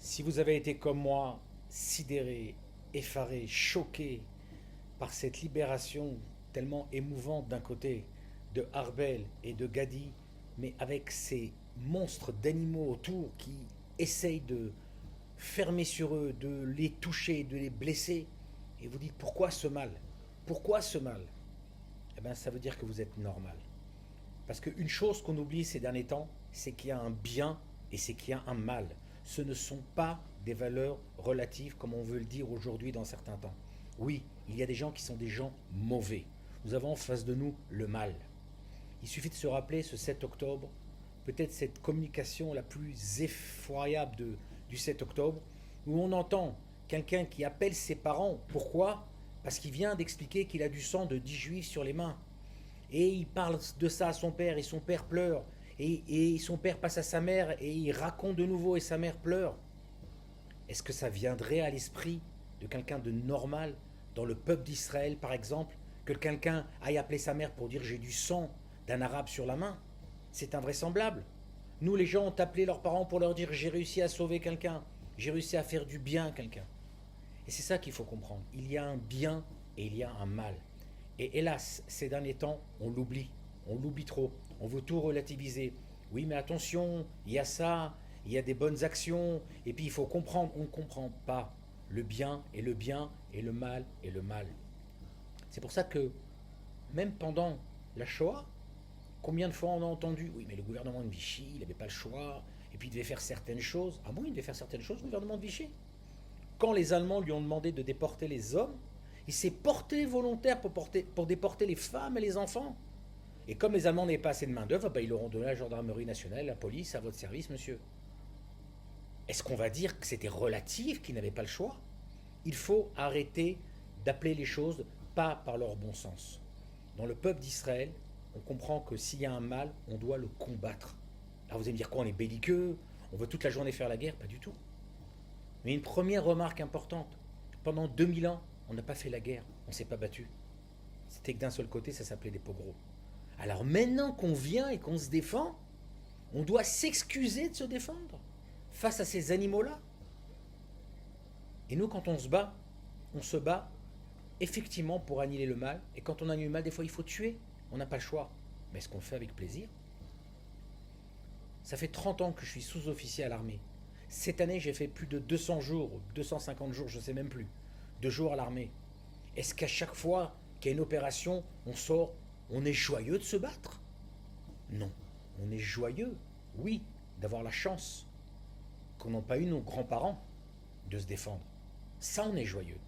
Si vous avez été comme moi, sidéré, effaré, choqué par cette libération tellement émouvante d'un côté de Arbel et de Gadi, mais avec ces monstres d'animaux autour qui essayent de fermer sur eux, de les toucher, de les blesser, et vous dites pourquoi ce mal? Pourquoi ce mal? Eh bien, ça veut dire que vous êtes normal. Parce qu'une chose qu'on oublie ces derniers temps, c'est qu'il y a un bien et c'est qu'il y a un mal. Ce ne sont pas des valeurs relatives comme on veut le dire aujourd'hui dans certains temps. Oui, il y a des gens qui sont des gens mauvais. Nous avons en face de nous le mal. Il suffit de se rappeler ce 7 octobre, peut-être cette communication la plus effroyable du 7 octobre, où on entend quelqu'un qui appelle ses parents. Pourquoi? Parce qu'il vient d'expliquer qu'il a du sang de 10 juifs sur les mains. Et il parle de ça à son père, et son père pleure. Et son père passe à sa mère, et il raconte de nouveau, et sa mère pleure. Est-ce que ça viendrait à l'esprit de quelqu'un de normal, dans le peuple d'Israël par exemple, que quelqu'un aille appeler sa mère pour dire j'ai du sang d'un arabe sur la main? C'est invraisemblable. Nous, les gens, ont appelé leurs parents pour leur dire j'ai réussi à sauver quelqu'un, j'ai réussi à faire du bien à quelqu'un. Et c'est ça qu'il faut comprendre. Il y a un bien et il y a un mal. Et hélas, ces derniers temps, on l'oublie trop, on veut tout relativiser. Oui, mais attention, il y a ça, il y a des bonnes actions, et puis il faut comprendre, on ne comprend pas le bien et le bien, et le mal et le mal. C'est pour ça que, même pendant la Shoah, combien de fois on a entendu oui, mais le gouvernement de Vichy, il n'avait pas le choix, et puis il devait faire certaines choses. Ah bon, il devait faire certaines choses, le gouvernement de Vichy? Quand les Allemands lui ont demandé de déporter les hommes, il s'est porté volontaire pour déporter les femmes et les enfants. Et comme les Allemands n'avaient pas assez de main-d'œuvre, ben ils leur ont donné la gendarmerie nationale, la police, à votre service, monsieur. Est-ce qu'on va dire que c'était relatif, qu'ils n'avaient pas le choix? Il faut arrêter d'appeler les choses pas par leur bon sens. Dans le peuple d'Israël, on comprend que s'il y a un mal, on doit le combattre. Alors vous allez me dire quoi? On est belliqueux, on veut toute la journée faire la guerre? Pas du tout. Mais une première remarque importante, pendant 2000 ans, on n'a pas fait la guerre, on ne s'est pas battu. C'était que d'un seul côté, ça s'appelait des pogroms. Alors maintenant qu'on vient et qu'on se défend, on doit s'excuser de se défendre face à ces animaux-là. Et nous, quand on se bat effectivement pour annihiler le mal. Et quand on annule le mal, des fois, il faut tuer. On n'a pas le choix. Mais est-ce qu'on le fait avec plaisir? Ça fait 30 ans que je suis sous-officier à l'armée. Cette année, j'ai fait plus de 200 jours, 250 jours, je ne sais même plus, de jours à l'armée. Est-ce qu'à chaque fois qu'il y a une opération, on sort, on est joyeux de se battre? Non. On est joyeux, oui, d'avoir la chance qu'on n'ont pas eu nos grands-parents de se défendre. Ça, on est joyeux.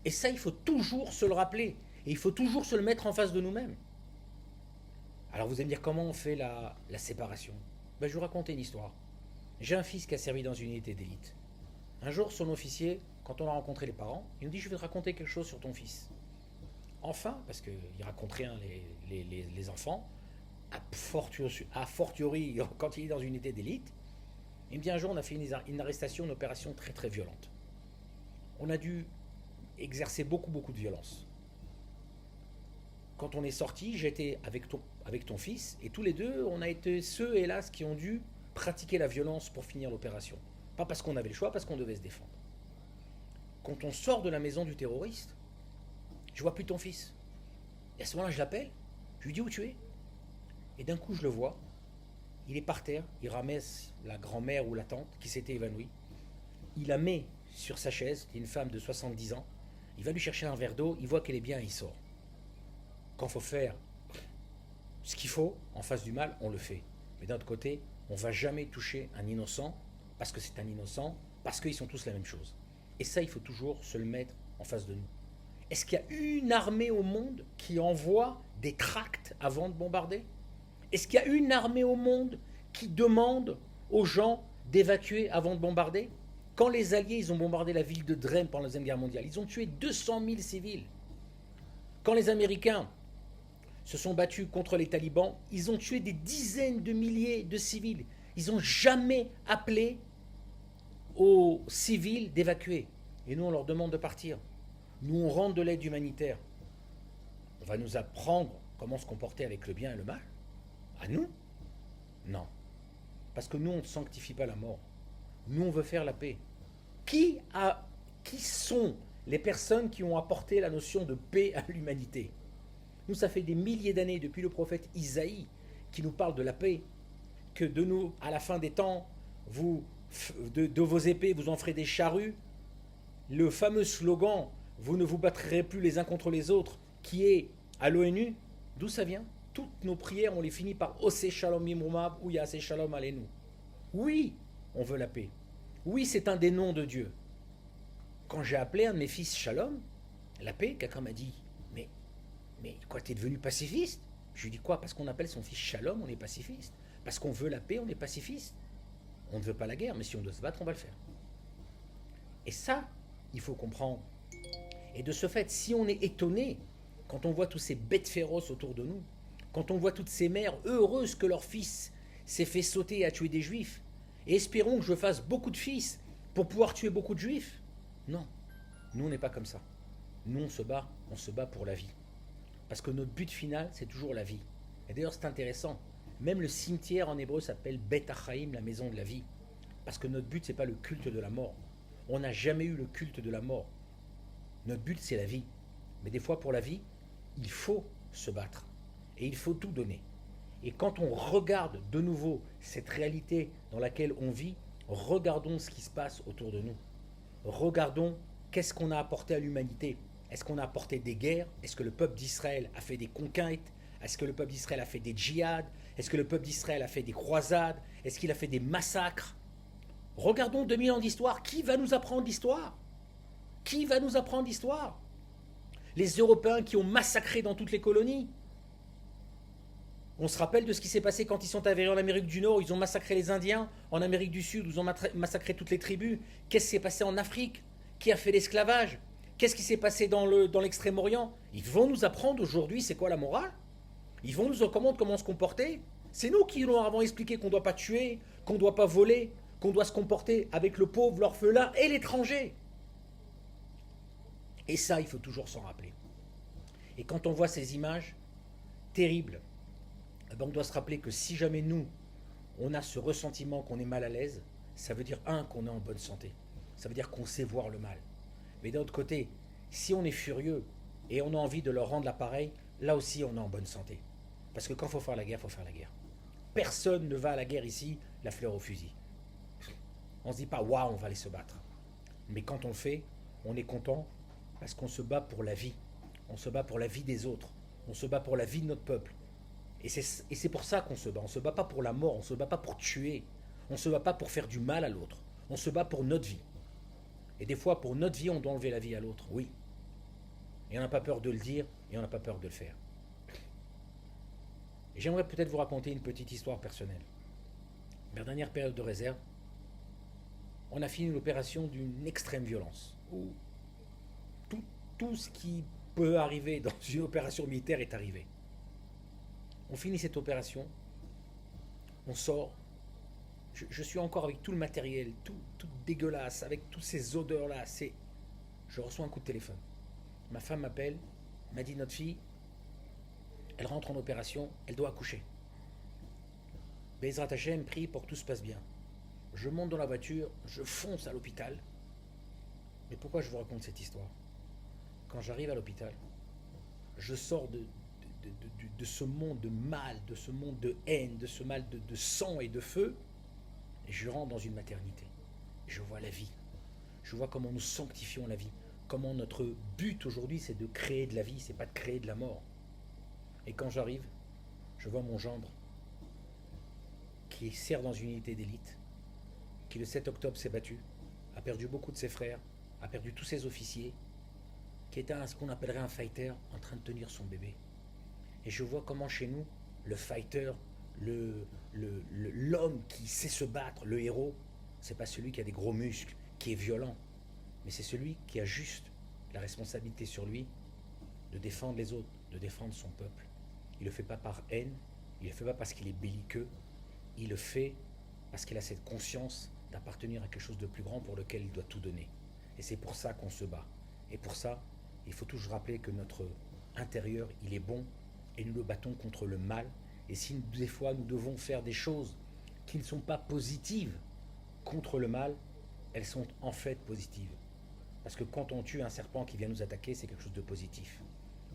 Et ça, il faut toujours se le rappeler. Et il faut toujours se le mettre en face de nous-mêmes. Alors vous allez me dire comment on fait la séparation? Ben, je vais vous raconter une histoire. J'ai un fils qui a servi dans une unité d'élite. Un jour, son officier, quand on a rencontré les parents, il nous dit je vais te raconter quelque chose sur ton fils. Enfin, parce qu'il raconte rien les enfants, a fortiori quand il est dans une unité d'élite, il me dit un jour on a fait une arrestation, une opération très très violente. On a dû exercer beaucoup de violence. Quand on est sorti, j'étais avec ton fils, et tous les deux, on a été ceux, hélas, qui ont dû pratiquer la violence pour finir l'opération. Pas parce qu'on avait le choix, parce qu'on devait se défendre. Quand on sort de la maison du terroriste, je vois plus ton fils. Et à ce moment-là, je l'appelle, je lui dis où tu es. Et d'un coup, je le vois, il est par terre, il ramasse la grand-mère ou la tante qui s'était évanouie. Il la met sur sa chaise, une femme de 70 ans, il va lui chercher un verre d'eau, il voit qu'elle est bien et il sort. Quand il faut faire ce qu'il faut en face du mal, on le fait. Mais d'un autre côté, on ne va jamais toucher un innocent parce que c'est un innocent, parce qu'ils sont tous la même chose. Et ça, il faut toujours se le mettre en face de nous. Est-ce qu'il y a une armée au monde qui envoie des tracts avant de bombarder? Est-ce qu'il y a une armée au monde qui demande aux gens d'évacuer avant de bombarder? Quand les Alliés ils ont bombardé la ville de Dresde pendant la Deuxième Guerre mondiale, ils ont tué 200 000 civils. Quand les Américains se sont battus contre les talibans, ils ont tué des dizaines de milliers de civils. Ils n'ont jamais appelé aux civils d'évacuer. Et nous, on leur demande de partir. Nous, on rentre de l'aide humanitaire. On va nous apprendre comment se comporter avec le bien et le mal? À nous? Non. Parce que nous, on ne sanctifie pas la mort. Nous, on veut faire la paix. Qui, a, qui sont les personnes qui ont apporté la notion de paix à l'humanité? Nous, ça fait des milliers d'années, depuis le prophète Isaïe, qui nous parle de la paix, que de nous, à la fin des temps, de vos épées, vous en ferez des charrues. Le fameux slogan, vous ne vous battrez plus les uns contre les autres, qui est à l'ONU, d'où ça vient? Toutes nos prières, on les finit par Ose Shalom Mimumab ou Yase Shalom Aleinu. Oui, on veut la paix. Oui, c'est un des noms de Dieu. Quand j'ai appelé un de mes fils Shalom, la paix, quelqu'un m'a dit, mais quoi, t'es devenu pacifiste? Je lui dis quoi? Parce qu'on appelle son fils Shalom, on est pacifiste. Parce qu'on veut la paix, on est pacifiste. On ne veut pas la guerre, mais si on doit se battre, on va le faire. Et ça, il faut comprendre. Et de ce fait, si on est étonné quand on voit tous ces bêtes féroces autour de nous, quand on voit toutes ces mères heureuses que leur fils s'est fait sauter et a tué des juifs, et espérons que je fasse beaucoup de fils pour pouvoir tuer beaucoup de juifs. Non, nous on n'est pas comme ça. Nous on se bat pour la vie. Parce que notre but final, c'est toujours la vie. Et d'ailleurs c'est intéressant, même le cimetière en hébreu s'appelle Bet Achaim, la maison de la vie. Parce que notre but, c'est pas le culte de la mort. On n'a jamais eu le culte de la mort. Notre but, c'est la vie. Mais des fois, pour la vie, il faut se battre. Et il faut tout donner. Et quand on regarde de nouveau cette réalité dans laquelle on vit, regardons ce qui se passe autour de nous. Regardons qu'est-ce qu'on a apporté à l'humanité. Est-ce qu'on a apporté des guerres? Est-ce que le peuple d'Israël a fait des conquêtes? Est-ce que le peuple d'Israël a fait des djihad? Est-ce que le peuple d'Israël a fait des croisades? Est-ce qu'il a fait des massacres? Regardons 2000 ans d'histoire. Qui va nous apprendre l'histoire? Qui va nous apprendre l'histoire? Les Européens qui ont massacré dans toutes les colonies. On se rappelle de ce qui s'est passé quand ils sont arrivés en Amérique du Nord. Ils ont massacré les Indiens. En Amérique du Sud, ils ont massacré toutes les tribus. Qu'est-ce qui s'est passé en Afrique? Qui a fait l'esclavage? Qu'est-ce qui s'est passé dans l'Extrême-Orient? Ils vont nous apprendre aujourd'hui c'est quoi la morale? Ils vont nous recommander comment se comporter? C'est nous qui leur avons expliqué qu'on ne doit pas tuer, qu'on ne doit pas voler, qu'on doit se comporter avec le pauvre, l'orphelin et l'étranger. Et ça, il faut toujours s'en rappeler. Et quand on voit ces images terribles, on doit se rappeler que si jamais nous, on a ce ressentiment qu'on est mal à l'aise, ça veut dire, qu'on est en bonne santé. Ça veut dire qu'on sait voir le mal. Mais d'un autre côté, si on est furieux et on a envie de leur rendre l'appareil, là aussi on est en bonne santé. Parce que quand il faut faire la guerre, il faut faire la guerre. Personne ne va à la guerre ici, la fleur au fusil. On ne se dit pas, waouh, on va aller se battre. Mais quand on le fait, on est content parce qu'on se bat pour la vie. On se bat pour la vie des autres. On se bat pour la vie de notre peuple. Et c'est pour ça qu'on se bat. On ne se bat pas pour la mort, on ne se bat pas pour tuer. On ne se bat pas pour faire du mal à l'autre. On se bat pour notre vie. Et des fois, pour notre vie, on doit enlever la vie à l'autre, oui. Et on n'a pas peur de le dire, et on n'a pas peur de le faire. Et j'aimerais peut-être vous raconter une petite histoire personnelle. Ma dernière période de réserve, on a fini l'opération d'une extrême violence, où tout ce qui peut arriver dans une opération militaire est arrivé. On finit cette opération, on sort, je suis encore avec tout le matériel, tout dégueulasse, avec toutes ces odeurs-là. Je reçois un coup de téléphone. Ma femme m'appelle, m'a dit notre fille, elle rentre en opération, elle doit accoucher. Bezrat Hashem prie pour que tout se passe bien. Je monte dans la voiture, je fonce à l'hôpital. Mais pourquoi je vous raconte cette histoire? Quand j'arrive à l'hôpital, je sors de ce monde de mal, de ce monde de haine, de ce mal de sang et de feu, et je rentre dans une maternité. Je vois la vie. Je vois comment nous sanctifions la vie. Comment notre but aujourd'hui, c'est de créer de la vie, c'est pas de créer de la mort. Et quand j'arrive, je vois mon gendre qui sert dans une unité d'élite, qui le 7 octobre s'est battu, a perdu beaucoup de ses frères, a perdu tous ses officiers, qui était ce qu'on appellerait un fighter en train de tenir son bébé. Et je vois comment chez nous, le fighter, l'homme qui sait se battre, le héros, c'est pas celui qui a des gros muscles, qui est violent, mais c'est celui qui a juste la responsabilité sur lui de défendre les autres, de défendre son peuple. Il le fait pas par haine, il le fait pas parce qu'il est belliqueux, il le fait parce qu'il a cette conscience d'appartenir à quelque chose de plus grand pour lequel il doit tout donner. Et c'est pour ça qu'on se bat. Et pour ça, il faut toujours rappeler que notre intérieur, il est bon, et nous le battons contre le mal. Et si des fois nous devons faire des choses qui ne sont pas positives contre le mal, elles sont en fait positives. Parce que quand on tue un serpent qui vient nous attaquer, c'est quelque chose de positif.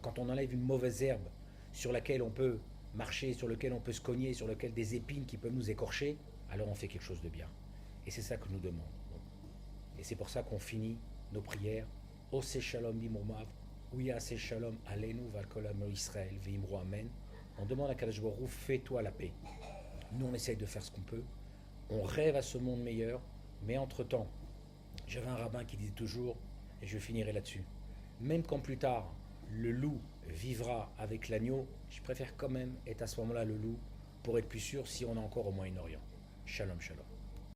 Quand on enlève une mauvaise herbe sur laquelle on peut marcher, sur laquelle on peut se cogner, sur laquelle des épines qui peuvent nous écorcher, alors on fait quelque chose de bien. Et c'est ça que nous demandons. Et c'est pour ça qu'on finit nos prières. Ose shalom bimromav, ouya se shalom aleinu valkolam Israël veimro amen. On demande à Kadosh Baruch Hu, fais-toi la paix. Nous on essaye de faire ce qu'on peut. On rêve à ce monde meilleur, mais entre-temps, j'avais un rabbin qui disait toujours, et je finirai là-dessus, même quand plus tard le loup vivra avec l'agneau, je préfère quand même être à ce moment-là le loup pour être plus sûr si on est encore au Moyen-Orient. Shalom, shalom.